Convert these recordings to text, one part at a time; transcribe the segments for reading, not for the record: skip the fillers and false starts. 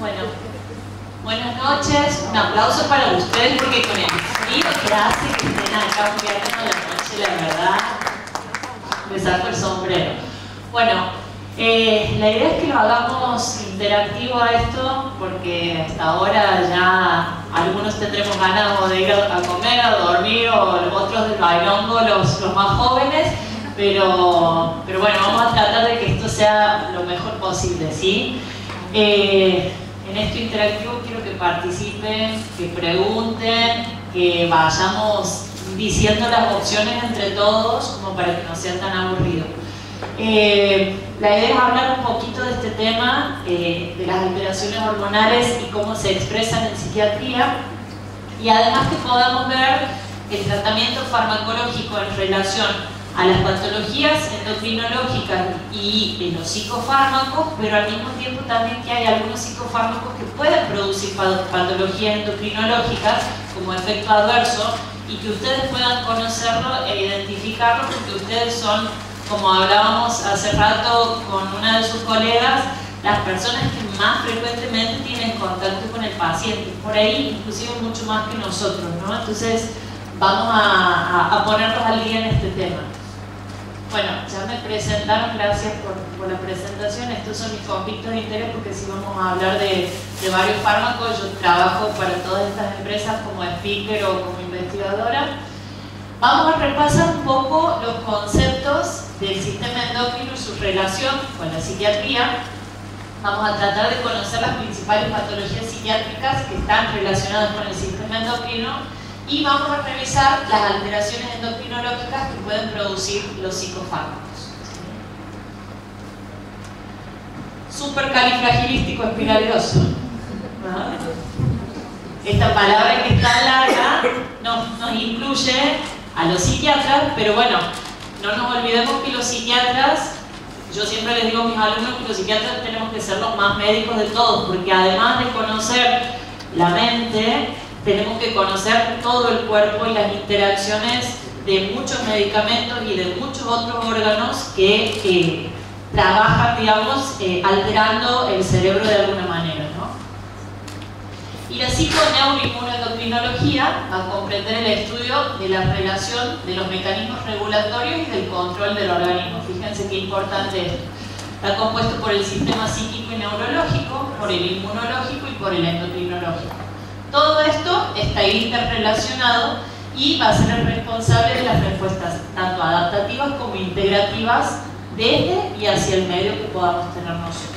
Bueno, buenas noches, un aplauso para ustedes porque con el frío que hace que estén acá un viernes a la noche, la verdad, me saco el sombrero. Bueno, la idea es que lo hagamos interactivo a esto porque hasta ahora ya algunos tendremos ganas o de ir a comer, a dormir, o los otros del bailongo, los más jóvenes, pero bueno, vamos a tratar de que esto sea lo mejor posible, ¿sí? En esto interactivo quiero que participen, que pregunten, que vayamos diciendo las opciones entre todos como para que no sea tan aburrido. La idea es hablar un poquito de este tema, de las alteraciones hormonales y cómo se expresan en psiquiatría, y además que podamos ver el tratamiento farmacológico en relación a las patologías endocrinológicas y los psicofármacos, pero al mismo tiempo también que hay algunos psicofármacos que pueden producir patologías endocrinológicas como efecto adverso, y que ustedes puedan conocerlo e identificarlo porque ustedes son, como hablábamos hace rato con una de sus colegas, las personas que más frecuentemente tienen contacto con el paciente, por ahí inclusive mucho más que nosotros, ¿no? Entonces vamos a ponernos al día en este tema. Bueno, ya me presentaron, gracias por la presentación. Estos son mis conflictos de interés porque si vamos a hablar de varios fármacos, yo trabajo para todas estas empresas como speaker o como investigadora. Vamos a repasar un poco los conceptos del sistema endocrino y su relación con la psiquiatría. Vamos a tratar de conocer las principales patologías psiquiátricas que están relacionadas con el sistema endocrino, y vamos a revisar las alteraciones endocrinológicas que pueden producir los psicofármacos. Supercalifragilístico espiralidoso. Esta palabra que es tan larga nos incluye a los psiquiatras, pero bueno, no nos olvidemos que los psiquiatras, yo siempre les digo a mis alumnos que los psiquiatras tenemos que ser los más médicos de todos, porque además de conocer la mente, tenemos que conocer todo el cuerpo y las interacciones de muchos medicamentos y de muchos otros órganos que trabajan, digamos, alterando el cerebro de alguna manera, ¿no? Y la psiconeuroinmunoendocrinología va a comprender el estudio de la relación de los mecanismos regulatorios y del control del organismo. Fíjense qué importante esto. Está compuesto por el sistema psíquico y neurológico, por el inmunológico y por el endocrinológico. Todo esto está interrelacionado y va a ser el responsable de las respuestas tanto adaptativas como integrativas desde y hacia el medio que podamos tener nosotros.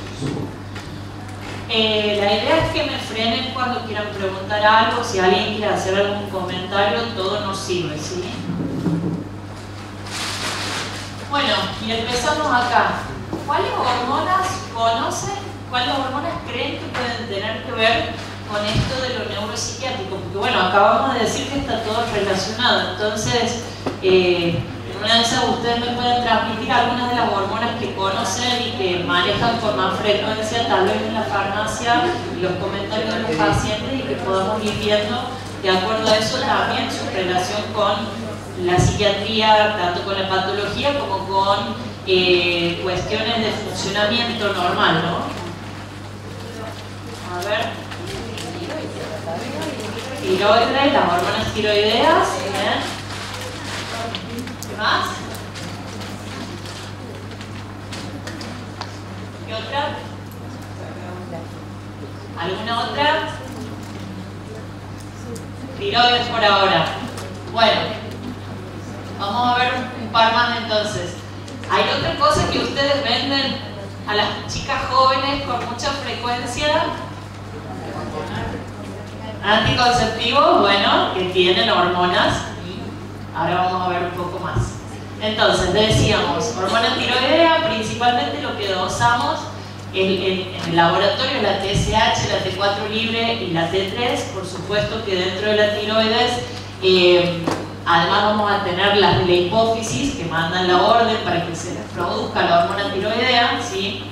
La idea es que me frenen cuando quieran preguntar algo, si alguien quiere hacer algún comentario, todo nos sirve, ¿sí? Bueno, y empezamos acá. ¿Cuáles hormonas conocen? ¿Cuáles hormonas creen que pueden tener que ver con esto de lo neuropsiquiátrico? Porque bueno, acabamos de decir que está todo relacionado, entonces en una de esas ustedes me pueden transmitir algunas de las hormonas que conocen y que manejan con más frecuencia, tal vez en la farmacia, los comentarios de los pacientes, y que podamos ir viendo de acuerdo a eso también su relación con la psiquiatría, tanto con la patología como con cuestiones de funcionamiento normal, ¿no? A ver. Tiroides, las hormonas tiroideas, ¿bien? ¿Qué más? ¿Qué otra? ¿Alguna otra? Tiroides por ahora. Bueno, vamos a ver un par más entonces. Hay otra cosa que ustedes venden a las chicas jóvenes con mucha frecuencia. Anticonceptivos, bueno, que tienen hormonas. Ahora vamos a ver un poco más. Entonces, decíamos, hormona tiroidea, principalmente lo que dosamos en el laboratorio es la TSH, la T4 libre y la T3. Por supuesto que dentro de la tiroides, además vamos a tener las de la hipófisis que mandan la orden para que se les produzca la hormona tiroidea, ¿sí?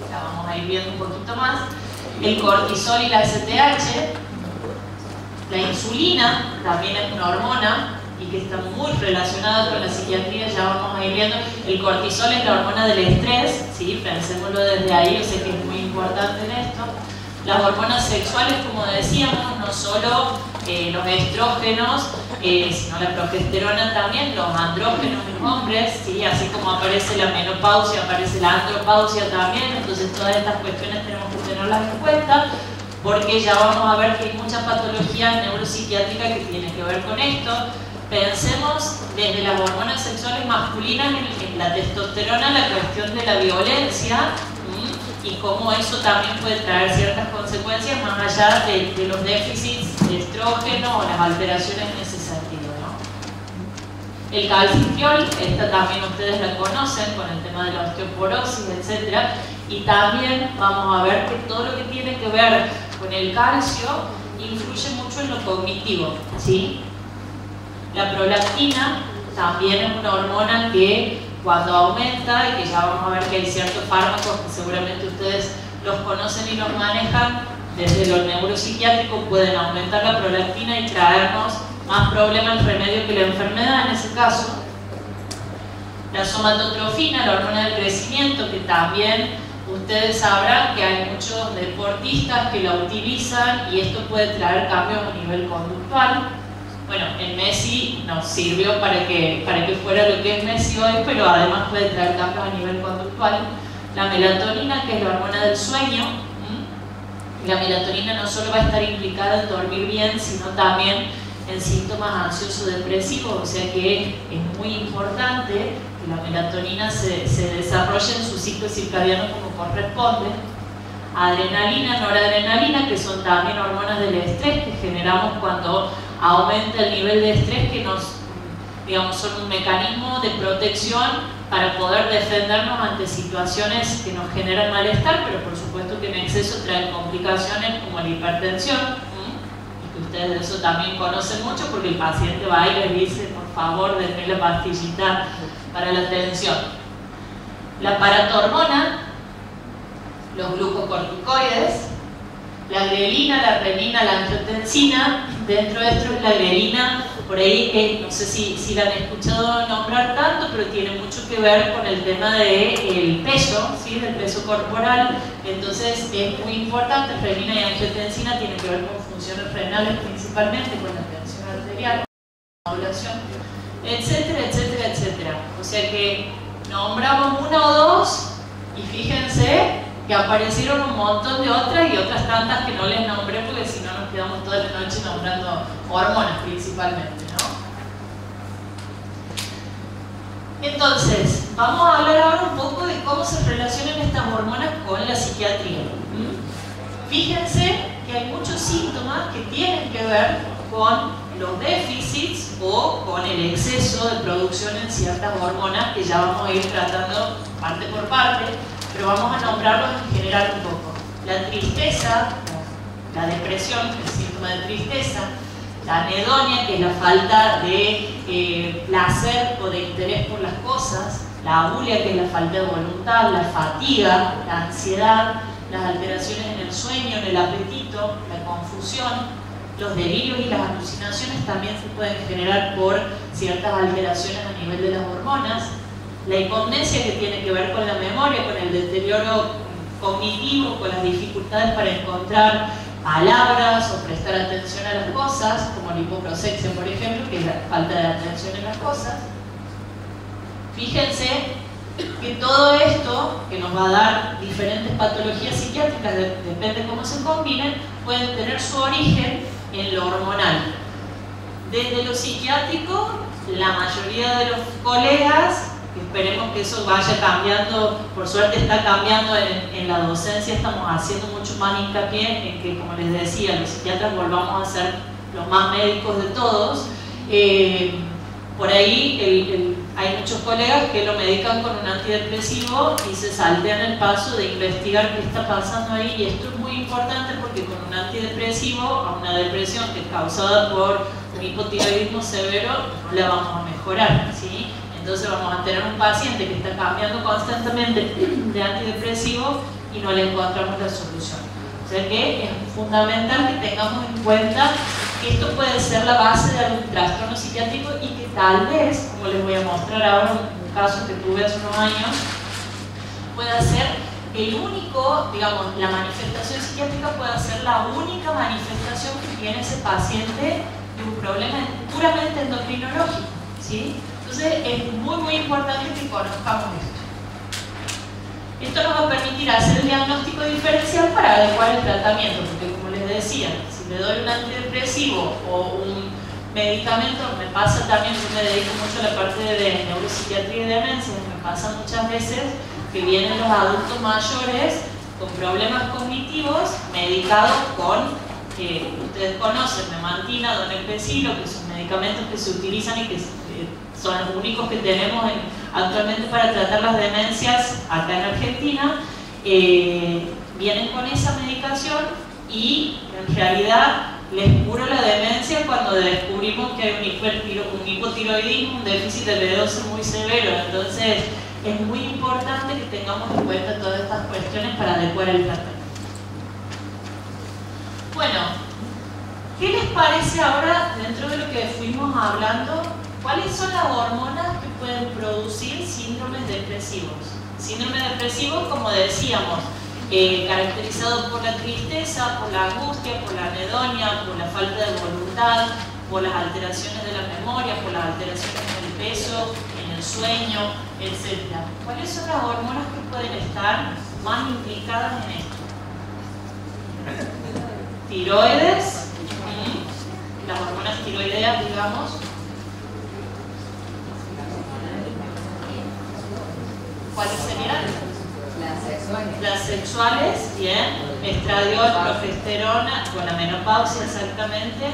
La vamos a ir viendo un poquito más. El cortisol y la STH, la insulina también es una hormona y que está muy relacionada con la psiquiatría, ya vamos a ir viendo. El cortisol es la hormona del estrés, ¿sí? ¿sí? Pensémoslo desde ahí, o sea que es muy importante en esto. Las hormonas sexuales, como decíamos, no solo los estrógenos, sino la progesterona también, los andrógenos en hombres, ¿sí? Así como aparece la menopausia, aparece la andropausia también, entonces todas estas cuestiones tenemos que tenerlas en cuenta, porque ya vamos a ver que hay mucha patología neuropsiquiátrica que tiene que ver con esto. Pensemos desde las hormonas sexuales masculinas en la testosterona, la cuestión de la violencia, y cómo eso también puede traer ciertas consecuencias más allá de los déficits de estrógeno o las alteraciones en ese sentido, ¿no? El calcitriol, esta también ustedes la conocen con el tema de la osteoporosis, etc. Y también vamos a ver que todo lo que tiene que ver con el calcio influye mucho en lo cognitivo, ¿sí? La prolactina también es una hormona que cuando aumenta, y que ya vamos a ver que hay ciertos fármacos que seguramente ustedes los conocen y los manejan, desde lo neuropsiquiátrico pueden aumentar la prolactina y traernos más problema el remedio que la enfermedad en ese caso. La somatotrofina, la hormona del crecimiento, que también ustedes sabrán que hay muchos deportistas que la utilizan y esto puede traer cambios a nivel conductual. Bueno, en Messi nos sirvió para que fuera lo que es Messi hoy, pero además puede traer cambios a nivel conductual. La melatonina, que es la hormona del sueño, la melatonina no solo va a estar implicada en dormir bien, sino también en síntomas ansioso-depresivos, o sea que es muy importante que la melatonina se desarrolle en su ciclo circadiano como corresponde. Adrenalina, noradrenalina, que son también hormonas del estrés que generamos cuando aumenta el nivel de estrés, que digamos, son un mecanismo de protección para poder defendernos ante situaciones que nos generan malestar, pero por supuesto que en exceso traen complicaciones como la hipertensión, y que ustedes de eso también conocen mucho porque el paciente va y les dice, por favor, denme la pastillita para la tensión. La paratormona, los glucocorticoides, la grelina, la renina, la angiotensina. Dentro de esto es la grelina, por ahí no sé si la han escuchado nombrar tanto, pero tiene mucho que ver con el tema del peso, ¿sí? Del peso corporal. Entonces es muy importante. Renina y angiotensina tienen que ver con funciones renales principalmente, con la tensión arterial, con la ovulación, etcétera, etcétera, etcétera. O sea que nombramos una o dos y fíjense que aparecieron un montón de otras y otras tantas que no les nombré porque si no nos quedamos toda la noche nombrando hormonas principalmente, ¿no? Entonces, vamos a hablar ahora un poco de cómo se relacionan estas hormonas con la psiquiatría. Fíjense que hay muchos síntomas que tienen que ver con los déficits o con el exceso de producción en ciertas hormonas que ya vamos a ir tratando parte por parte, pero vamos a nombrarlos en general un poco. La tristeza, la depresión, el síntoma de tristeza, la anedonia, que es la falta de placer o de interés por las cosas, la abulia, que es la falta de voluntad, la fatiga, la ansiedad, las alteraciones en el sueño, en el apetito, la confusión, los delirios y las alucinaciones también se pueden generar por ciertas alteraciones a nivel de las hormonas. La hipomnesia, que tiene que ver con la memoria, con el deterioro cognitivo, con las dificultades para encontrar palabras o prestar atención a las cosas, como la hipoprosexia, por ejemplo, que es la falta de atención en las cosas. Fíjense que todo esto, que nos va a dar diferentes patologías psiquiátricas, depende de cómo se combinen, pueden tener su origen en lo hormonal. Desde lo psiquiátrico, la mayoría de los colegas, esperemos que eso vaya cambiando, por suerte está cambiando en la docencia, estamos haciendo mucho más hincapié en que, como les decía, los psiquiatras volvamos a ser los más médicos de todos. Por ahí hay muchos colegas que lo medican con un antidepresivo y se saltean el paso de investigar qué está pasando ahí, y esto es muy importante porque con un antidepresivo a una depresión que es causada por un hipotiroidismo severo no la vamos a mejorar, ¿sí? Entonces vamos a tener un paciente que está cambiando constantemente de antidepresivo y no le encontramos la solución. O sea que es fundamental que tengamos en cuenta que esto puede ser la base de algún trastorno psiquiátrico y que tal vez, como les voy a mostrar ahora un caso que tuve hace unos años, pueda ser el único, digamos, la manifestación psiquiátrica puede ser la única manifestación que tiene ese paciente de un problema puramente endocrinológico, ¿sí? Entonces es muy importante que conozcamos esto. Esto nos va a permitir hacer el diagnóstico diferencial para adecuar el tratamiento, porque como les decía, si le doy un antidepresivo o un medicamento, me pasa también, yo me dedico mucho a la parte de neuropsiquiatría y demencia, me pasa muchas veces que vienen los adultos mayores con problemas cognitivos medicados con, ustedes conocen, memantina, donepezilo, que son medicamentos que se utilizan y que son los únicos que tenemos actualmente para tratar las demencias acá en Argentina. Vienen con esa medicación y en realidad les curo la demencia cuando descubrimos que hay un hipotiroidismo, un déficit de B12 muy severo. Entonces es muy importante que tengamos en cuenta todas estas cuestiones para adecuar el tratamiento. Bueno, ¿qué les parece ahora, dentro de lo que fuimos hablando, cuáles son las hormonas que pueden producir síndromes depresivos? Síndromes depresivos, como decíamos, caracterizados por la tristeza, por la angustia, por la anedonia, por la falta de voluntad, por las alteraciones de la memoria, por las alteraciones en el peso, en el sueño, etc. ¿Cuáles son las hormonas que pueden estar más implicadas en esto? Tiroides, las hormonas tiroideas, digamos. ¿Cuáles serían? Las sexuales, bien. Estradiol, progesterona, con la menopausia exactamente.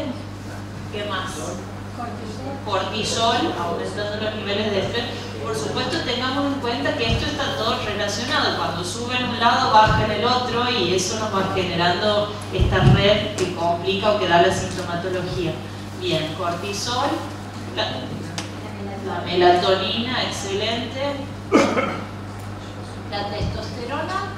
¿Qué más? Cortisol, aumentando los niveles de estrés. Por supuesto, tengamos en cuenta que esto está todo relacionado. Cuando sube en un lado, baja en el otro, y eso nos va generando esta red que complica o que da la sintomatología. Bien, cortisol, la melatonina, excelente. La testosterona,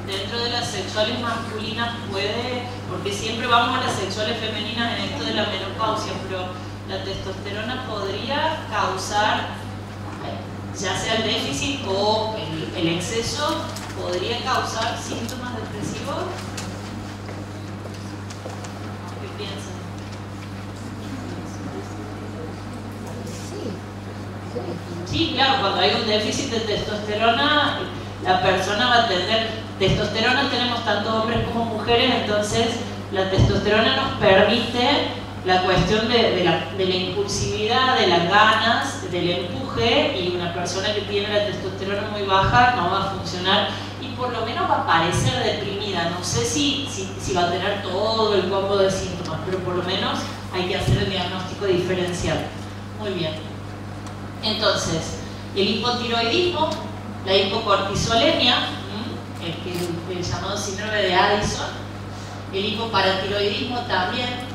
dentro de las sexuales masculinas puede, porque siempre vamos a las sexuales femeninas en esto de la menopausia, pero la testosterona podría causar, ya sea el déficit o el exceso, podría causar síntomas depresivos. ¿Qué piensan? Sí, claro, cuando hay un déficit de testosterona, la persona va a tener, testosterona tenemos tanto hombres como mujeres, entonces la testosterona nos permite la cuestión de la impulsividad, de las ganas, del empuje, y una persona que tiene la testosterona muy baja no va a funcionar y por lo menos va a parecer deprimida. No sé si va a tener todo el combo de síntomas, pero por lo menos hay que hacer el diagnóstico diferencial. Muy bien. Entonces, el hipotiroidismo, la hipocortisolemia, el llamado síndrome de Addison, el hipoparatiroidismo también.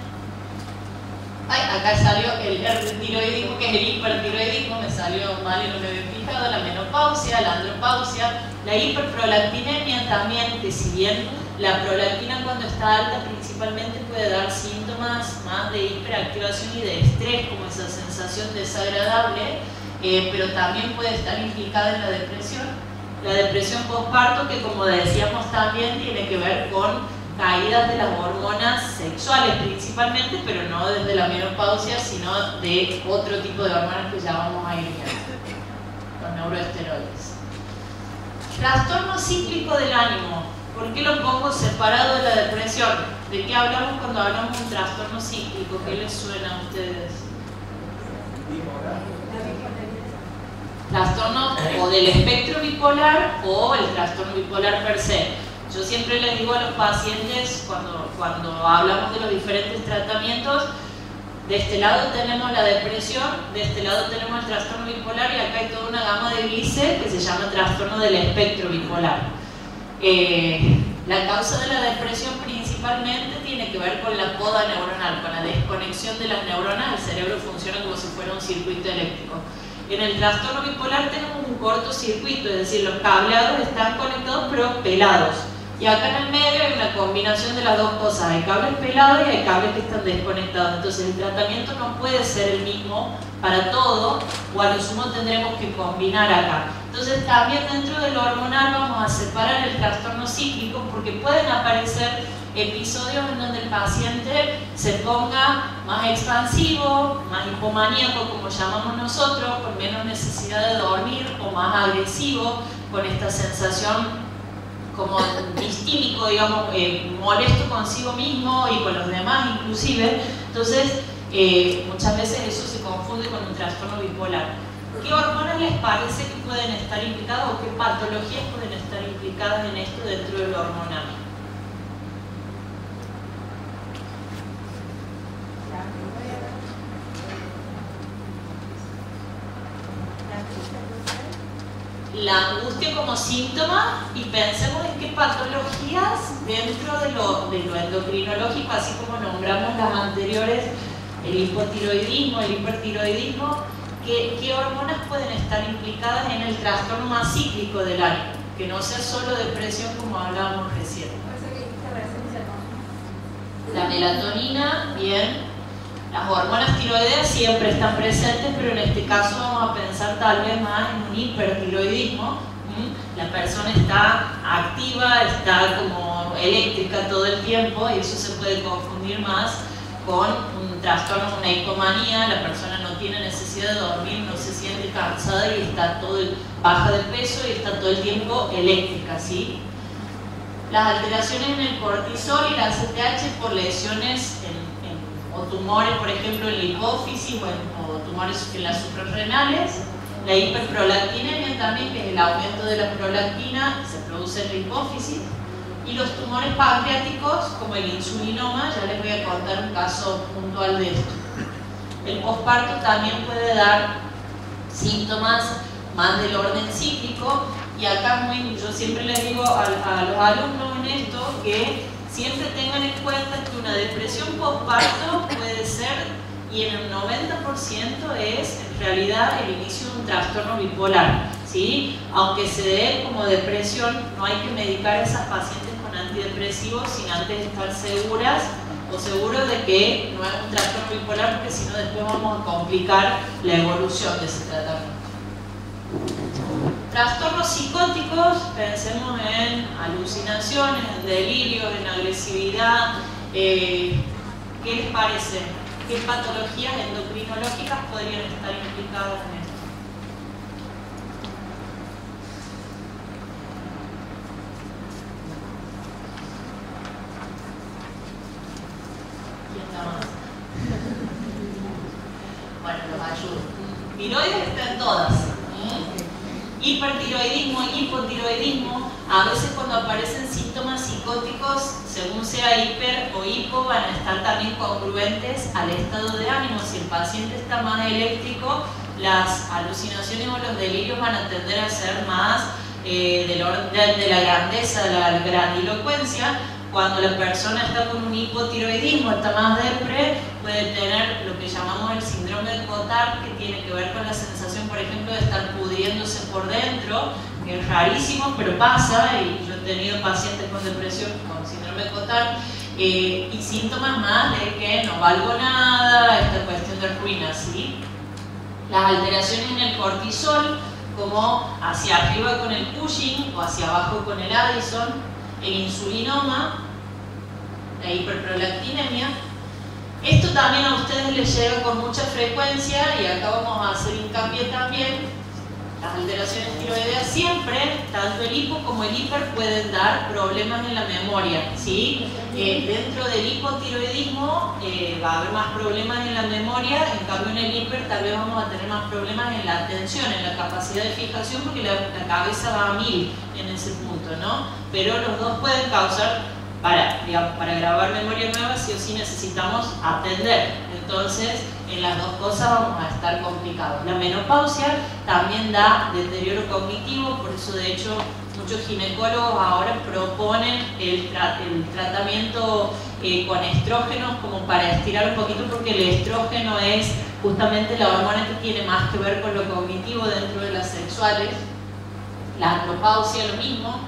Ay, acá salió el hipertiroidismo, que es el hipertiroidismo, me salió mal y no me había fijado, la menopausia, la andropausia, la hiperprolactinemia también, que si bien la prolactina cuando está alta principalmente puede dar síntomas más de hiperactivación y de estrés, como esa sensación desagradable, pero también puede estar implicada en la depresión postparto, que como decíamos también tiene que ver con caídas de las hormonas sexuales principalmente, pero no desde la menopausia, sino de otro tipo de hormonas que ya vamos a ir viendo, los neuroesteroides. Trastorno cíclico del ánimo. ¿Por qué lo pongo separado de la depresión? ¿De qué hablamos cuando hablamos de un trastorno cíclico? ¿Qué les suena a ustedes? Trastorno o del espectro bipolar o el trastorno bipolar per se. Yo siempre les digo a los pacientes, cuando hablamos de los diferentes tratamientos, de este lado tenemos la depresión, de este lado tenemos el trastorno bipolar, y acá hay toda una gama de grises que se llama trastorno del espectro bipolar. La causa de la depresión principalmente tiene que ver con la poda neuronal, con la desconexión de las neuronas. El cerebro funciona como si fuera un circuito eléctrico. En el trastorno bipolar tenemos un cortocircuito, es decir, los cableados están conectados pero pelados. Y acá en el medio hay una combinación de las dos cosas, hay cables pelados y hay cables que están desconectados. Entonces el tratamiento no puede ser el mismo para todo, o a lo sumo tendremos que combinar acá. Entonces también dentro de lo hormonal vamos a a separar el trastorno cíclico porque pueden aparecer episodios en donde el paciente se ponga más expansivo, más hipomaníaco, como llamamos nosotros, con menos necesidad de dormir, o más agresivo, con esta sensación como distímico, digamos, molesto consigo mismo y con los demás inclusive. Entonces, muchas veces eso se confunde con un trastorno bipolar. ¿Qué hormonas les parece que pueden estar implicadas o qué patologías pueden estar implicadas en esto dentro del hormonal? La angustia como síntoma, y pensemos en qué patologías dentro de lo endocrinológico, así como nombramos las anteriores, el hipotiroidismo, el hipertiroidismo, ¿qué hormonas pueden estar implicadas en el trastorno más cíclico del ánimo? Que no sea solo depresión como hablábamos recién. La melatonina, bien. Las hormonas tiroideas siempre están presentes, pero en este caso vamos a pensar tal vez más en un hipertiroidismo. La persona está activa, está como eléctrica todo el tiempo y eso se puede confundir más con un trastorno, una hipomanía. La persona no tiene necesidad de dormir, no se siente cansada y está baja de peso y está todo el tiempo eléctrica, ¿sí? Las alteraciones en el cortisol y la ACTH por lesiones o tumores, por ejemplo, en la hipófisis o tumores en las suprarrenales. La hiperprolactinemia también, que es el aumento de la prolactina, se produce en la hipófisis. Y los tumores pancreáticos, como el insulinoma, ya les voy a contar un caso puntual de esto. El posparto también puede dar síntomas más del orden cíclico, y acá yo siempre les digo a los alumnos en esto que siempre tengan en cuenta que una depresión postparto puede ser, y en el 90% es en realidad el inicio de un trastorno bipolar, ¿sí? Aunque se dé como depresión, no hay que medicar a esas pacientes con antidepresivos sin antes estar seguras o seguros de que no es un trastorno bipolar, porque si no después vamos a complicar la evolución de ese tratamiento. Trastornos psicóticos, pensemos en alucinaciones, en delirios, en agresividad. ¿Qué les parece? ¿Qué patologías endocrinológicas podrían estar implicadas en esto? ¿Quién está más? Bueno, los ayudo. Tiroides están todas. Hipertiroidismo, hipotiroidismo, a veces cuando aparecen síntomas psicóticos, según sea hiper o hipo, van a estar también congruentes al estado de ánimo. Si el paciente está más eléctrico, las alucinaciones o los delirios van a tender a ser más del orden de la grandeza, de la grandilocuencia. Cuando la persona está con un hipotiroidismo, está más depre, puede tener lo que llamamos el síndrome de Cotard, que tiene que ver con la sensación, por ejemplo, de estar pudriéndose por dentro, que es rarísimo, pero pasa, y yo he tenido pacientes con depresión con síndrome de Cotard, y síntomas más de que no valgo nada, esta cuestión de ruina, ¿sí? Las alteraciones en el cortisol, como hacia arriba con el Cushing o hacia abajo con el Addison, el insulinoma, la hiperprolactinemia. Esto también a ustedes les llega con mucha frecuencia, y acá vamos a hacer hincapié también. Las alteraciones tiroideas siempre, tanto el hipo como el hiper, pueden dar problemas en la memoria, ¿sí? Dentro del hipotiroidismo va a haber más problemas en la memoria, en cambio en el hiper tal vez vamos a tener más problemas en la atención, en la capacidad de fijación, porque la cabeza va a 1000 en ese punto, ¿no? Pero los dos pueden causar, para grabar memoria nueva, sí o sí necesitamos atender. Entonces, en las dos cosas vamos a estar complicados. La menopausia también da deterioro cognitivo, por eso de hecho muchos ginecólogos ahora proponen el tratamiento con estrógenos, como para estirar un poquito, porque el estrógeno es justamente la hormona que tiene más que ver con lo cognitivo dentro de las sexuales. La andropausia lo mismo.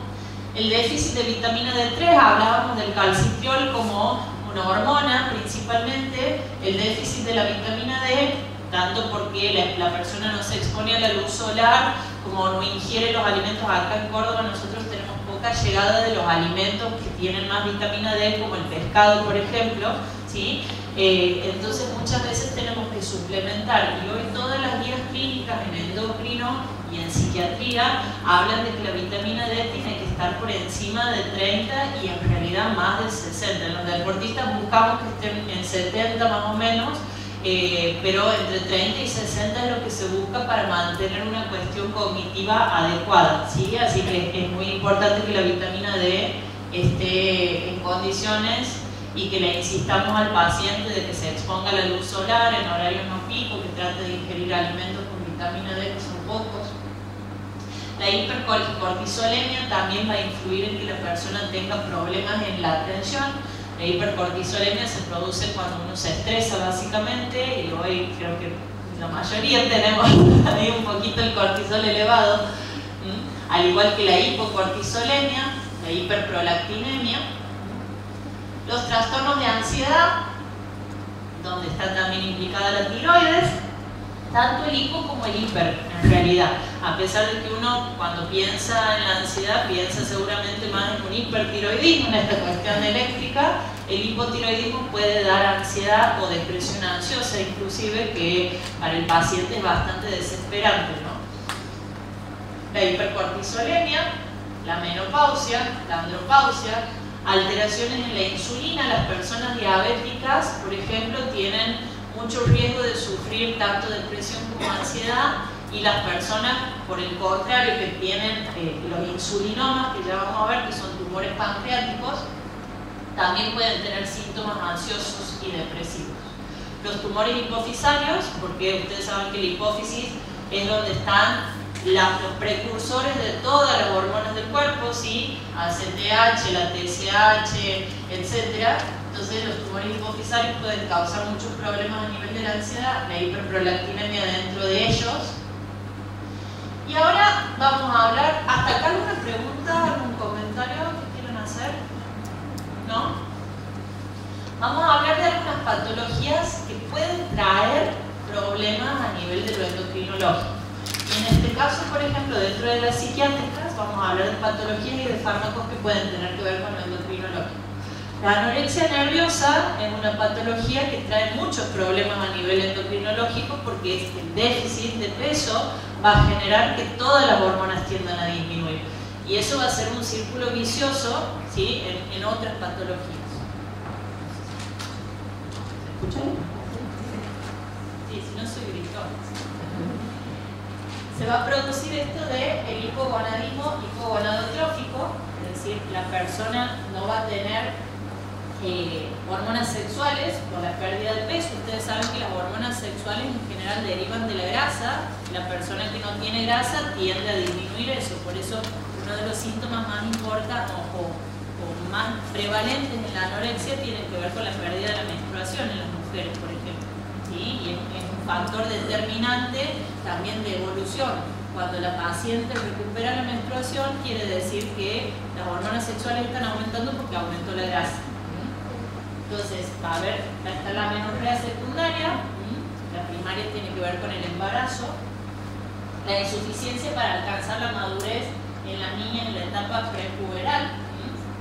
El déficit de vitamina D3, hablábamos del calcitriol como una hormona principalmente. El déficit de la vitamina D, tanto porque la persona no se expone a la luz solar, como no ingiere los alimentos. Acá en Córdoba nosotros tenemos llegada de los alimentos que tienen más vitamina D, como el pescado, por ejemplo, ¿sí? Entonces muchas veces tenemos que suplementar, y hoy todas las guías clínicas en endocrino y en psiquiatría hablan de que la vitamina D tiene que estar por encima de 30 y en realidad más de 60. Los deportistas buscamos que estén en 70 más o menos, pero entre 30 y 60 es lo que se busca para mantener una cuestión cognitiva adecuada, ¿sí? Así que es muy importante que la vitamina D esté en condiciones y que le insistamos al paciente de que se exponga a la luz solar en horarios no pico, que trate de ingerir alimentos con vitamina D, que son pocos. La hipercortisolemia también va a influir en que la persona tenga problemas en la atención. La hipercortisolemia se produce cuando uno se estresa básicamente, y hoy creo que la mayoría tenemos ahí un poquito el cortisol elevado, al igual que la hipocortisolemia, la hiperprolactinemia. Los trastornos de ansiedad, donde está también implicada la tiroides, tanto el hipo como el hiper, en realidad. A pesar de que uno, cuando piensa en la ansiedad, piensa seguramente más en un hipertiroidismo, en esta cuestión eléctrica, el hipotiroidismo puede dar ansiedad o depresión ansiosa, inclusive, que para el paciente es bastante desesperante, ¿no? La hipercortisolemia, la menopausia, la andropausia, alteraciones en la insulina. Las personas diabéticas, por ejemplo, tienen mucho riesgo de sufrir tanto depresión como ansiedad, y las personas, por el contrario, que tienen los insulinomas, que ya vamos a ver que son tumores pancreáticos, también pueden tener síntomas ansiosos y depresivos. Los tumores hipofisarios, porque ustedes saben que la hipófisis es donde están los precursores de todas las hormonas del cuerpo, ¿sí? ACTH, la TSH, etc. Entonces los tumores hipofisarios pueden causar muchos problemas a nivel de la ansiedad, la hiperprolactinemia dentro de ellos. Y ahora vamos a hablar, ¿hasta acá alguna pregunta, algún comentario que quieran hacer? ¿No? Vamos a hablar de algunas patologías que pueden traer problemas a nivel de lo endocrinológico. Y en este caso, por ejemplo, dentro de las psiquiátricas, vamos a hablar de patologías y de fármacos que pueden tener que ver con lo endocrinológico. La anorexia nerviosa es una patología que trae muchos problemas a nivel endocrinológico, porque el déficit de peso va a generar que todas las hormonas tiendan a disminuir. Y eso va a ser un círculo vicioso, ¿sí? en otras patologías. ¿Se escucha bien? Sí, si no soy gritón. Se va a producir esto de el hipogonadismo hipogonadotrófico, es decir, la persona no va a tener hormonas sexuales por la pérdida de peso. Ustedes saben que las hormonas sexuales en general derivan de la grasa. La persona que no tiene grasa tiende a disminuir eso. Por eso uno de los síntomas más importantes o más prevalentes en la anorexia tiene que ver con la pérdida de la menstruación en las mujeres, por ejemplo, ¿sí? Y es un factor determinante también de evolución. Cuando la paciente recupera la menstruación, quiere decir que las hormonas sexuales están aumentando porque aumentó la grasa. Entonces, va a haber, está la menorrea secundaria, la primaria tiene que ver con el embarazo, la insuficiencia para alcanzar la madurez en las niñas en la etapa prepuberal.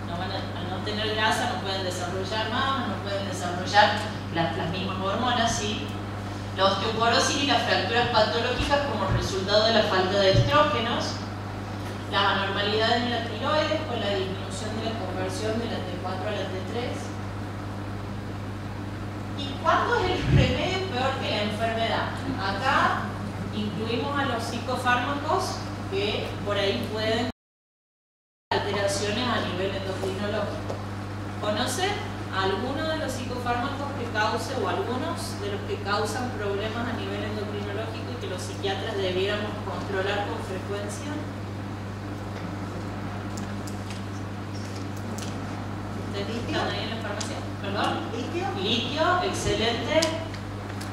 Al no tener grasa no pueden desarrollar mamas, no pueden desarrollar las mismas hormonas, ¿sí? La osteoporosis y las fracturas patológicas como resultado de la falta de estrógenos, las anormalidades en la tiroides con la disminución de la conversión de la T4 a la T3. ¿Y cuándo es el remedio peor que la enfermedad? Acá incluimos a los psicofármacos que por ahí pueden tener alteraciones a nivel endocrinológico. ¿Conocen alguno de los psicofármacos que cause o algunos de los que causan problemas a nivel endocrinológico y que los psiquiatras debiéramos controlar con frecuencia? ¿Ustedes están ahí en la farmacia? ¿Perdón? ¿Litio? Litio, excelente.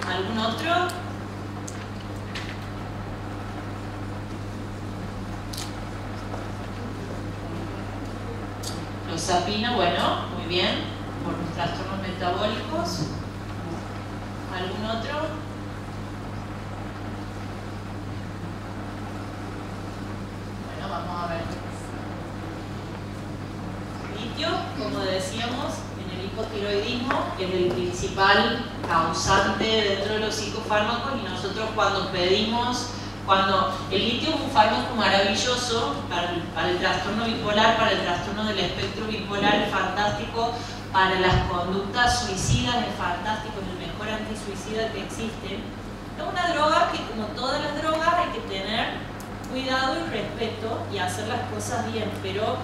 ¿Algún otro? Clozapina, bueno, muy bien, por los trastornos metabólicos. ¿Algún otro? Bueno, vamos a ver. litio, como decíamos, en el hipotiroidismo es el principal causante dentro de los psicofármacos, y nosotros cuando pedimos, el litio es un fármaco maravilloso para el trastorno bipolar, para el trastorno del espectro bipolar, es fantástico, para las conductas suicidas es fantástico, es el mejor antisuicida que existe. Es una droga que, como todas las drogas, hay que tener cuidado y respeto y hacer las cosas bien, pero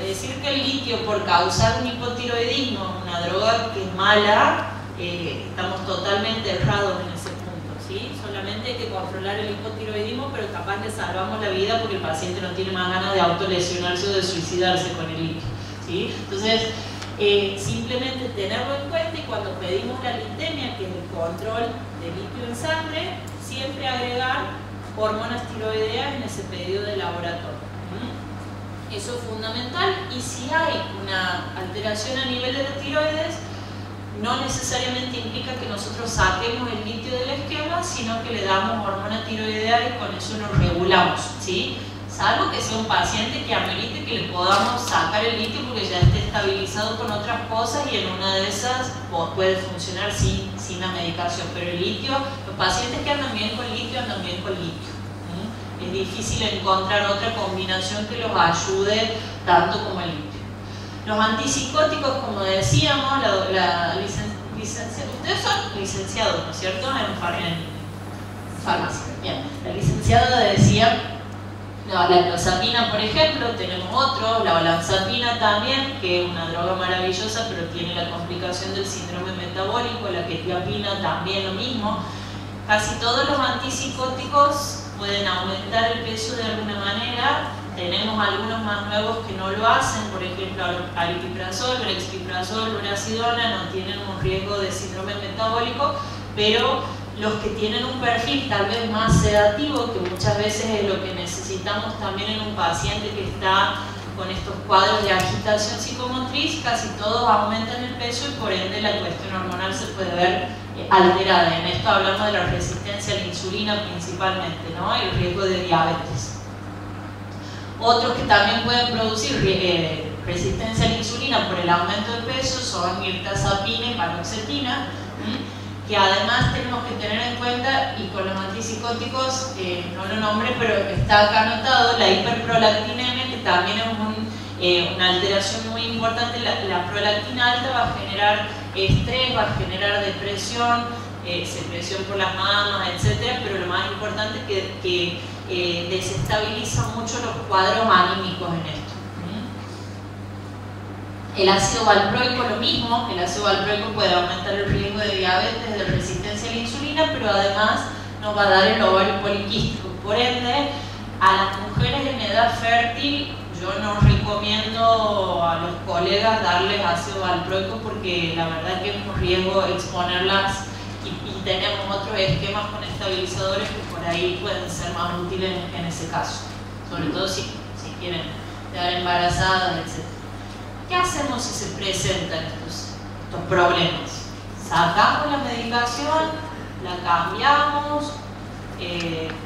decir que el litio, por causar un hipotiroidismo, una droga que es mala, estamos totalmente errados en ese punto, ¿sí? Solamente hay que controlar el hipotiroidismo, pero capaz le salvamos la vida porque el paciente no tiene más ganas de autolesionarse o de suicidarse con el litio, ¿sí? Entonces, simplemente tenerlo en cuenta, y cuando pedimos la litemia, que es el control de litio en sangre, siempre agregar hormonas tiroideas en ese pedido de laboratorio. Eso es fundamental, y si hay una alteración a nivel de tiroides, no necesariamente implica que nosotros saquemos el litio del esquema, sino que le damos hormona tiroidea y con eso lo regulamos, ¿sí? Salvo que sea un paciente que amerite que le podamos sacar el litio porque ya esté estabilizado con otras cosas, y en una de esas puede funcionar sin la medicación. Pero el litio, los pacientes que andan bien con litio, andan bien con litio. Es difícil encontrar otra combinación que los ayude tanto como el litio. Los antipsicóticos, como decíamos, ustedes son licenciados, ¿no es cierto?, en farmacia. Bien, la licenciada decía, la clozapina, por ejemplo, tenemos otro, la olanzapina también, que es una droga maravillosa, pero tiene la complicación del síndrome metabólico. La quetiapina también lo mismo. Casi todos los antipsicóticos pueden aumentar el peso de alguna manera. Tenemos algunos más nuevos que no lo hacen, por ejemplo, aripiprazol, brexpiprazol, lurasidona, no tienen un riesgo de síndrome metabólico, pero los que tienen un perfil tal vez más sedativo, que muchas veces es lo que necesitamos también en un paciente que está con estos cuadros de agitación psicomotriz, casi todos aumentan el peso y por ende la cuestión hormonal se puede ver alterada. En esto hablamos de la resistencia a la insulina principalmente, ¿no? Y el riesgo de diabetes. Otros que también pueden producir resistencia a la insulina por el aumento de peso son mirtazapina y paroxetina, que además tenemos que tener en cuenta, y con los antipsicóticos, no lo nombré, pero está acá anotado, la hiperprolactinemia, que también es una alteración muy importante. La prolactina alta va a generar estrés, va a generar depresión, secreción por las mamas, etc. Pero lo más importante es que desestabiliza mucho los cuadros anímicos en esto. El ácido valproico lo mismo, el ácido valproico puede aumentar el riesgo de diabetes, de resistencia a la insulina, pero además nos va a dar el ovario poliquístico. Por ende, a las mujeres en edad fértil yo no recomiendo a los colegas darles ácido valproico, porque la verdad que es un riesgo exponerlas, y tenemos otros esquemas con estabilizadores que por ahí pueden ser más útiles en ese caso, sobre todo si quieren quedar embarazadas, etc. ¿Qué hacemos si se presentan estos problemas? Sacamos la medicación, la cambiamos,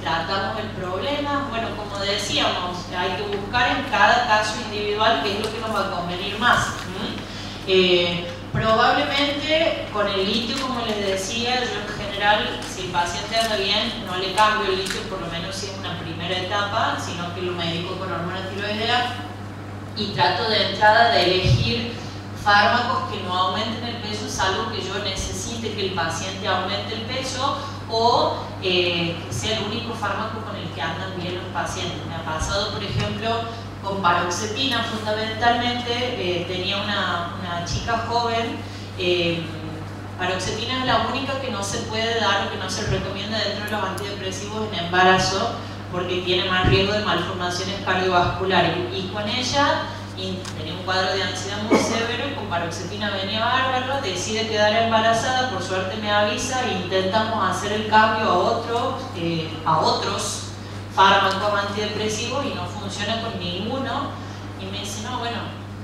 tratamos el problema. Bueno, como decíamos, hay que buscar en cada caso individual qué es lo que nos va a convenir más. Probablemente con el litio, como les decía, yo en general, si el paciente anda bien, no le cambio el litio, por lo menos si es una primera etapa, sino que lo medico con hormona tiroidea, y trato de entrada de elegir fármacos que no aumenten el peso, salvo que yo necesite que el paciente aumente el peso, o que sea el único fármaco con el que andan bien los pacientes. Me ha pasado, por ejemplo, con paroxetina fundamentalmente. Tenía una chica joven. Paroxetina es la única que no se puede dar o que no se recomienda dentro de los antidepresivos en embarazo, porque tiene más riesgo de malformaciones cardiovasculares, y con ella tenía un cuadro de ansiedad muy severo, y con paroxetina venía bárbaro, decide quedar embarazada, por suerte me avisa e intentamos hacer el cambio a otros fármacos antidepresivos y no funciona con ninguno, y me dice, no, bueno,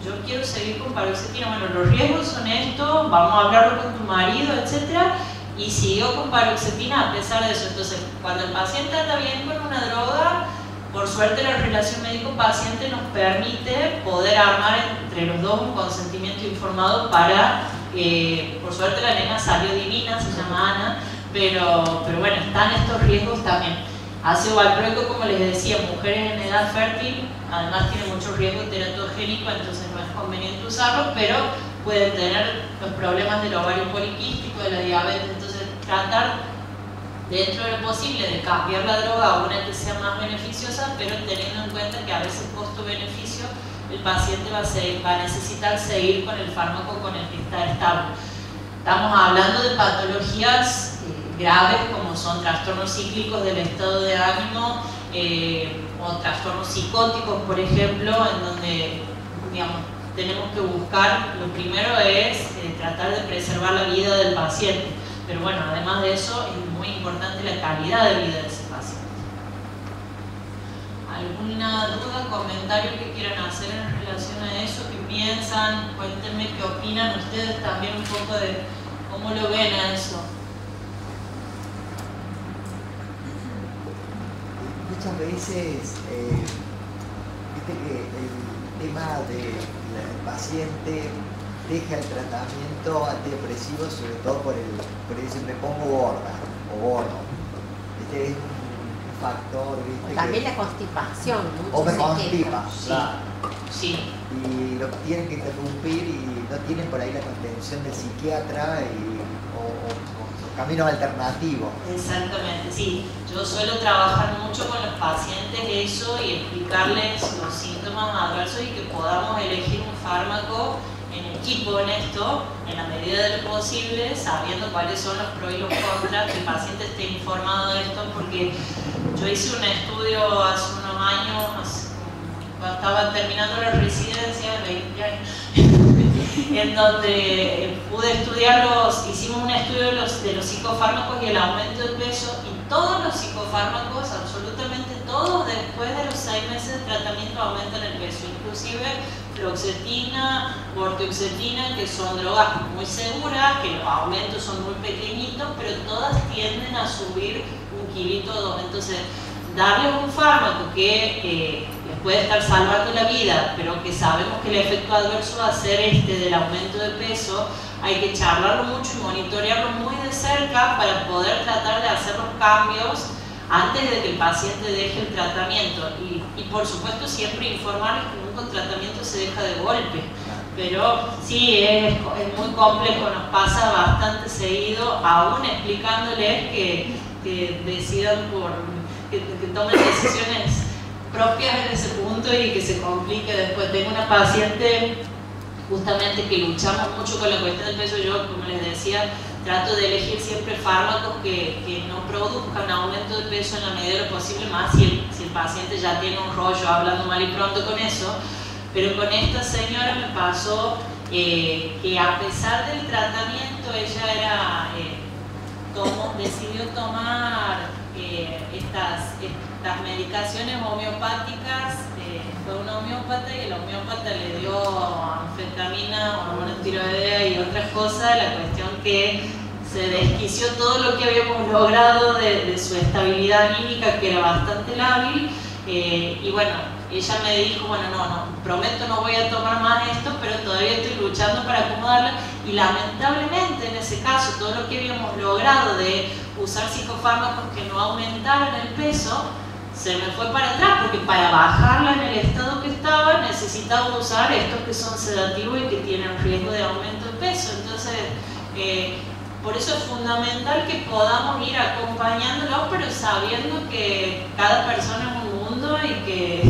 yo quiero seguir con paroxetina. Bueno, los riesgos son estos, vamos a hablarlo con tu marido, etc. Y siguió con paroxetina a pesar de eso. Entonces, cuando el paciente anda bien con una droga, Por suerte la relación médico-paciente nos permite poder armar entre los dos un consentimiento informado para, por suerte la nena salió divina, se llama Ana, pero bueno, están estos riesgos también. Ácido valproico, como les decía, mujeres en edad fértil, además tiene mucho riesgo teratogénico, entonces no es conveniente usarlo, pero pueden tener los problemas del ovario poliquístico, de la diabetes, entonces tratar dentro de lo posible de cambiar la droga a una que sea más beneficiosa, pero teniendo en cuenta que a veces costo-beneficio el paciente va a necesitar seguir con el fármaco con el que está estable. Estamos hablando de patologías graves como son trastornos cíclicos del estado de ánimo o trastornos psicóticos, por ejemplo, en donde, digamos, tenemos que buscar, lo primero es tratar de preservar la vida del paciente, pero bueno, además de eso es muy importante la calidad de vida de ese paciente. ¿Alguna duda, comentario que quieran hacer en relación a eso? ¿Qué piensan? Cuéntenme qué opinan ustedes también un poco de cómo lo ven a eso. Muchas veces, viste que el tema del paciente deja el tratamiento antidepresivo, sobre todo por decir me pongo gorda o gordo. Este es un factor, ¿viste? También la constipación. O me constipa, Sí. claro. Sí. Y lo tienen que interrumpir y no tienen por ahí la contención del psiquiatra o caminos alternativos. Exactamente, sí. Yo suelo trabajar mucho con los pacientes eso y explicarles los síntomas adversos y que podamos elegir un fármaco en equipo en esto, en la medida de lo posible, sabiendo cuáles son los pros y los contras, que el paciente esté informado de esto, porque yo hice un estudio hace unos años, cuando estaba terminando la residencia, 20 años, en donde pude estudiar hicimos un estudio de los psicofármacos y el aumento de peso, y todos los psicofármacos, absolutamente todos, después de los 6 meses de tratamiento aumentan el peso, inclusive fluoxetina, vortioxetina, que son drogas muy seguras, que los aumentos son muy pequeñitos, pero todas tienden a subir 1 kilito o 2. Entonces, darles un fármaco que les puede estar salvando la vida, pero que sabemos que el efecto adverso va a ser del aumento de peso, hay que charlarlo mucho y monitorearlo muy de cerca para poder tratar de hacer los cambios antes de que el paciente deje el tratamiento. Y por supuesto siempre informarles que nunca un tratamiento se deja de golpe. Pero sí, es muy complejo, nos pasa bastante seguido, aún explicándoles que decidan que tomen decisiones propias en ese punto y que se complique después. Tengo una paciente justamente que luchamos mucho con la cuestión del peso. Yo, como les decía, trato de elegir siempre fármacos que no produzcan aumento de peso en la medida de lo posible, más si el paciente ya tiene un rollo hablando mal y pronto con eso. Pero con esta señora me pasó que a pesar del tratamiento ella decidió tomar estas medicaciones homeopáticas. Fue una homeópata y el homeópata le dio anfetamina, hormona tiroidea y otras cosas. La cuestión que se desquició todo lo que habíamos logrado de su estabilidad anímica, que era bastante lábil, y bueno, ella me dijo, bueno, no, prometo no voy a tomar más esto, pero todavía estoy luchando para acomodarla, y lamentablemente en ese caso todo lo que habíamos logrado de usar psicofármacos que no aumentaran el peso se me fue para atrás, porque para bajarla en el estado que estaba necesitaba usar estos que son sedativos y que tienen riesgo de aumento de peso. Entonces por eso es fundamental que podamos ir acompañándolos, pero sabiendo que cada persona es un mundo y que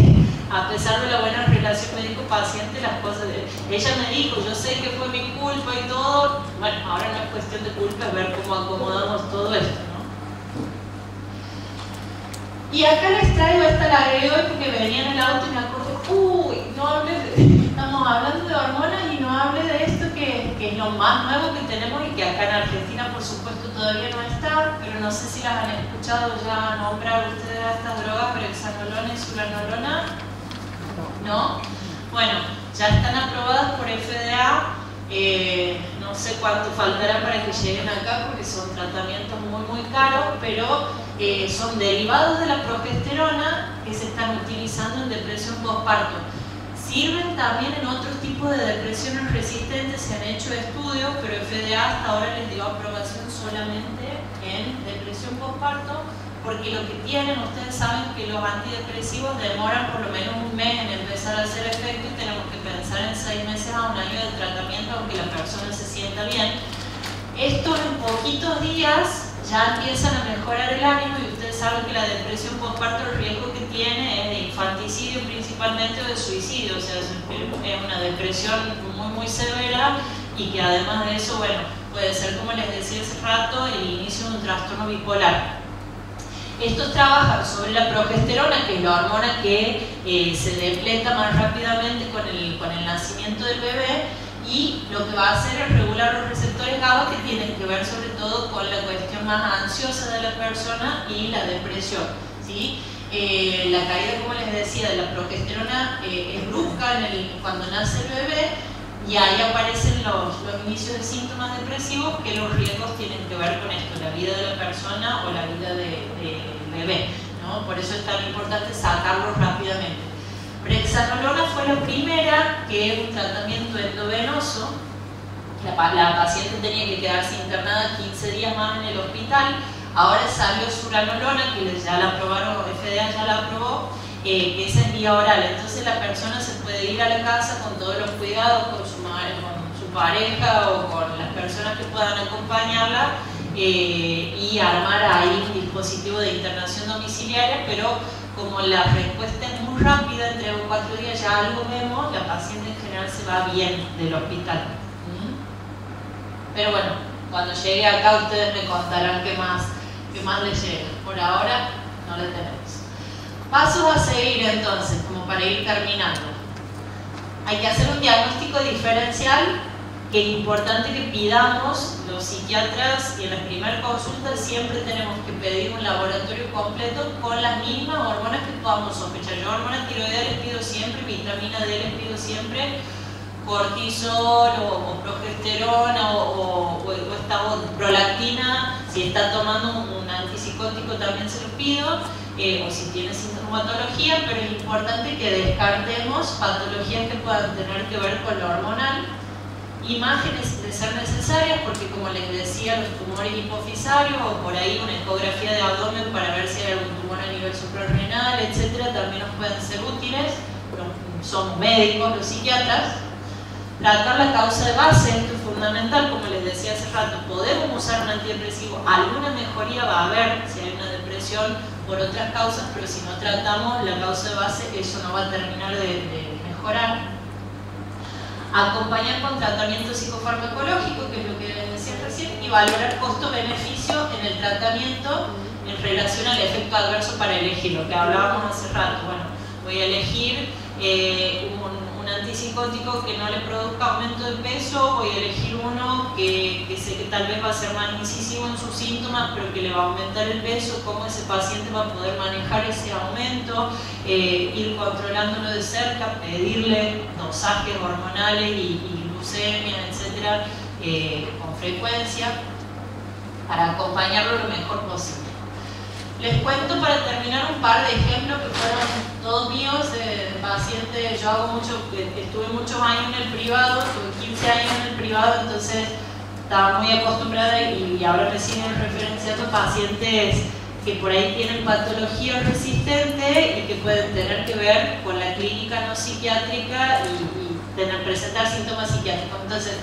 a pesar de la buena relación médico-paciente, las cosas... Ella me dijo, yo sé que fue mi culpa y todo. Bueno, ahora no es cuestión de culpa, es ver cómo acomodamos todo esto, ¿no? Y acá les traigo esta, la agregué hoy porque venía en el auto y me acordé, no hablé estamos hablando de hormonas y no hablé de esto que es lo más nuevo que tenemos y que acá en Argentina por supuesto todavía no está, pero no sé si las han escuchado ya nombrar ustedes a estas drogas, brexanolona y suranolona. ¿No? Bueno, ya están aprobadas por FDA, no sé cuánto faltará para que lleguen acá porque son tratamientos muy caros, pero son derivados de la progesterona que que se están utilizando en depresión postparto. Sirven también en otros tipos de depresiones resistentes, se han hecho estudios, pero FDA hasta ahora les dio aprobación solamente en depresión postparto, porque lo que tienen, ustedes saben que los antidepresivos demoran por lo menos un mes en empezar a hacer efecto y tenemos que pensar en 6 meses a un año de tratamiento aunque la persona se sienta bien. Estos en poquitos días ya empiezan a mejorar el ánimo y ustedes saben que la depresión postparto el riesgo que tiene es de infanticidio principalmente o de suicidio, o sea, es una depresión muy severa y que además de eso, bueno, puede ser, como les decía hace rato, el inicio de un trastorno bipolar. Estos trabajan sobre la progesterona, que es la hormona que se depleta más rápidamente con el nacimiento del bebé, y lo que va a hacer es regular los receptores GABA, que tienen que ver sobre todo con la cuestión más ansiosa de la persona y la depresión, ¿sí? La caída, como les decía, de la progesterona es brusca cuando nace el bebé, y ahí aparecen los inicios de síntomas depresivos, que los riesgos tienen que ver con esto, la vida de la persona o la vida del bebé, ¿no? Por eso es tan importante sacarlos rápidamente. Brexanolona fue la primera, que es un tratamiento endovenoso. La paciente tenía que quedarse internada 15 días más en el hospital. Ahora salió suranolona, que ya la aprobaron, FDA ya la aprobó, que esa es vía oral. Entonces la persona se puede ir a la casa con todos los cuidados, con su madre, con su pareja o con las personas que puedan acompañarla, y armar ahí un dispositivo de internación domiciliaria, pero como la respuesta es muy rápida, en 3 o 4 días ya algo vemos, la paciente en general se va bien del hospital. Pero bueno, cuando llegue acá ustedes me contarán qué más les llega. Por ahora no la tenemos. Pasos a seguir entonces, como para ir terminando. Hay que hacer un diagnóstico diferencial, que es importante que pidamos los psiquiatras, y en las primeras consultas siempre tenemos que pedir un laboratorio completo con las mismas hormonas que podamos sospechar. Yo hormona tiroidea les pido siempre, vitamina D les pido siempre, cortisol o progesterona o esta prolactina, si está tomando un antipsicótico también se lo pido, o si tiene sintomatología, pero es importante que descartemos patologías que puedan tener que ver con lo hormonal. Imágenes de ser necesarias, porque como les decía, los tumores hipofisarios o por ahí una ecografía de abdomen para ver si hay algún tumor a nivel suprarrenal, etcétera, también nos pueden ser útiles. Somos médicos, los psiquiatras. Tratar la causa de base, esto es fundamental, como les decía hace rato, podemos usar un antidepresivo, alguna mejoría va a haber si hay una depresión por otras causas, pero si no tratamos la causa de base, eso no va a terminar de mejorar. Acompañar con tratamiento psicofarmacológico, que es lo que les decía recién, y valorar costo-beneficio en el tratamiento en relación al efecto adverso para elegir, lo que hablábamos hace rato. Bueno, voy a elegir un antipsicótico que no le produzca aumento de peso, voy a elegir uno que sé que tal vez va a ser más incisivo en sus síntomas, pero que le va a aumentar el peso, cómo ese paciente va a poder manejar ese aumento, ir controlándolo de cerca, pedirle dosajes hormonales y glucemia, etcétera, con frecuencia, para acompañarlo lo mejor posible. Les cuento para terminar un par de ejemplos que fueron todos míos, de pacientes. Yo estuve muchos años en el privado, estuve 15 años en el privado, entonces estaba muy acostumbrada y ahora me siguen referenciando pacientes que por ahí tienen patología resistente y que pueden tener que ver con la clínica no psiquiátrica y presentar síntomas psiquiátricos. Entonces,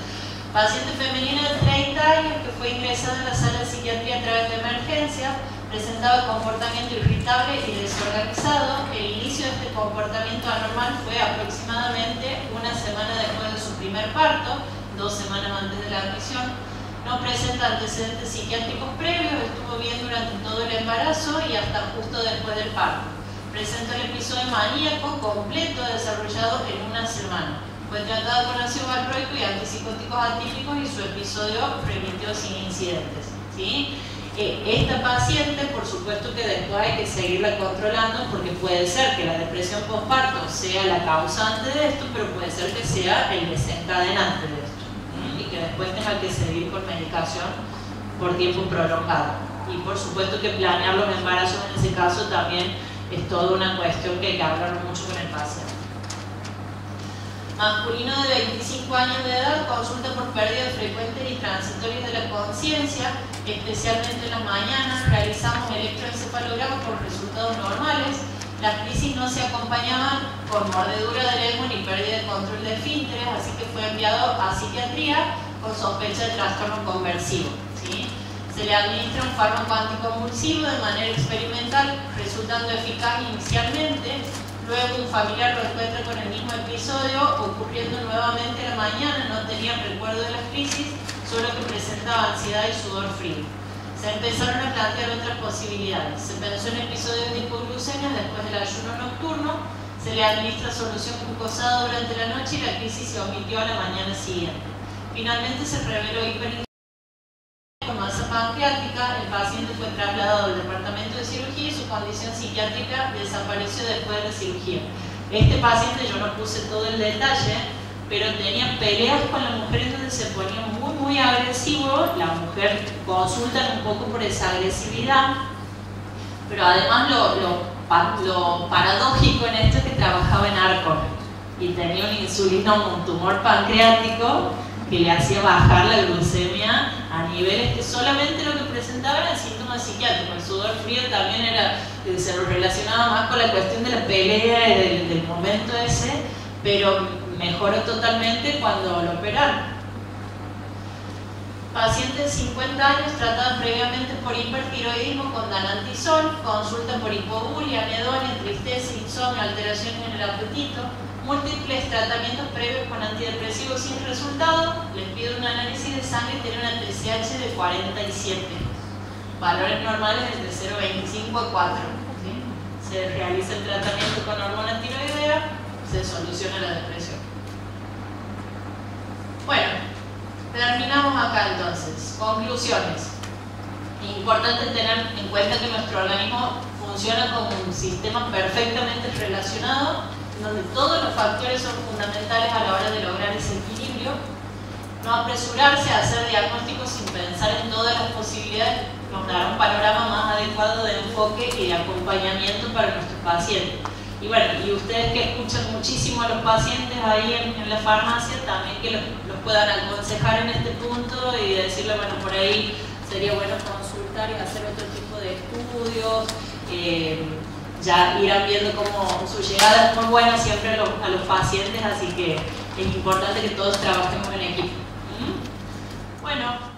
paciente femenina de 30 años que fue ingresada en la sala de psiquiatría a través de emergencia, presentaba comportamiento irritable y desorganizado. El inicio de este comportamiento anormal fue aproximadamente una semana después de su primer parto, 2 semanas antes de la admisión. No presenta antecedentes psiquiátricos previos, estuvo bien durante todo el embarazo y hasta justo después del parto. Presenta el episodio maníaco completo desarrollado en una semana. Fue tratada con ácido valproico y antipsicóticos atípicos y su episodio remitió sin incidentes, ¿sí? Esta paciente, por supuesto que después hay que seguirla controlando, porque puede ser que la depresión postparto sea la causante de esto, pero puede ser que sea el desencadenante de esto, y que después tenga que seguir con medicación por tiempo prolongado. Y por supuesto que planear los embarazos en ese caso también es toda una cuestión que hay que hablar mucho con el paciente. Masculino de 25 años de edad, consulta por pérdidas frecuentes y transitorias de la conciencia, especialmente en las mañanas. Realizamos electroencefalogramas por resultados normales. Las crisis no se acompañaban con mordedura de lengua ni pérdida de control de esfínteres, así que fue enviado a psiquiatría con sospecha de trastorno conversivo, ¿sí? Se le administra un fármaco anticonvulsivo de manera experimental, resultando eficaz inicialmente. Luego un familiar lo encuentra con el mismo episodio, ocurriendo nuevamente a la mañana, no tenía recuerdo de las crisis, solo que presentaba ansiedad y sudor frío. Se empezaron a plantear otras posibilidades. Se pensó en episodios de hipoglucemia después del ayuno nocturno, se le administra solución glucosada durante la noche y la crisis se omitió a la mañana siguiente. Finalmente se reveló hiperinsulinemia con masa pancreática. El paciente fue trasladado al departamento de cirugía y su condición psiquiátrica desapareció después de la cirugía. Este paciente, yo no puse todo el detalle, pero tenía peleas con la mujer, entonces se ponía muy agresivo. La mujer consulta un poco por esa agresividad, pero además lo paradójico en esto es que trabajaba en ARCOR y tenía un insulinoma, un tumor pancreático que le hacía bajar la glucemia a niveles que solamente lo que presentaba eran síntomas psiquiátricos. El sudor frío también se lo relacionaba más con la cuestión de la pelea y del momento ese, pero mejoró totalmente cuando lo operaron. Paciente de 50 años tratada previamente por hipertiroidismo con danantisol, consulta por hipobulia, anedonia, tristeza, insomnio, alteraciones en el apetito, múltiples tratamientos previos con antidepresivos sin resultado. Les pido un análisis de sangre y tiene una TSH de 47, valores normales desde 0,25 a 4. ¿Sí? Se realiza el tratamiento con hormona tiroidea, se soluciona la depresión. Bueno, terminamos acá entonces. Conclusiones. Importante tener en cuenta que nuestro organismo funciona como un sistema perfectamente relacionado, donde todos los factores son fundamentales a la hora de lograr ese equilibrio. No apresurarse a hacer diagnósticos sin pensar en todas las posibilidades nos dará un panorama más adecuado de enfoque y de acompañamiento para nuestros pacientes. Y bueno, y ustedes que escuchan muchísimo a los pacientes ahí en la farmacia, también que los puedan aconsejar en este punto y decirle, bueno, por ahí sería bueno consultar y hacer otro tipo de estudios. Ya irán viendo cómo su llegada es muy buena siempre a los pacientes, así que es importante que todos trabajemos en equipo. Bueno.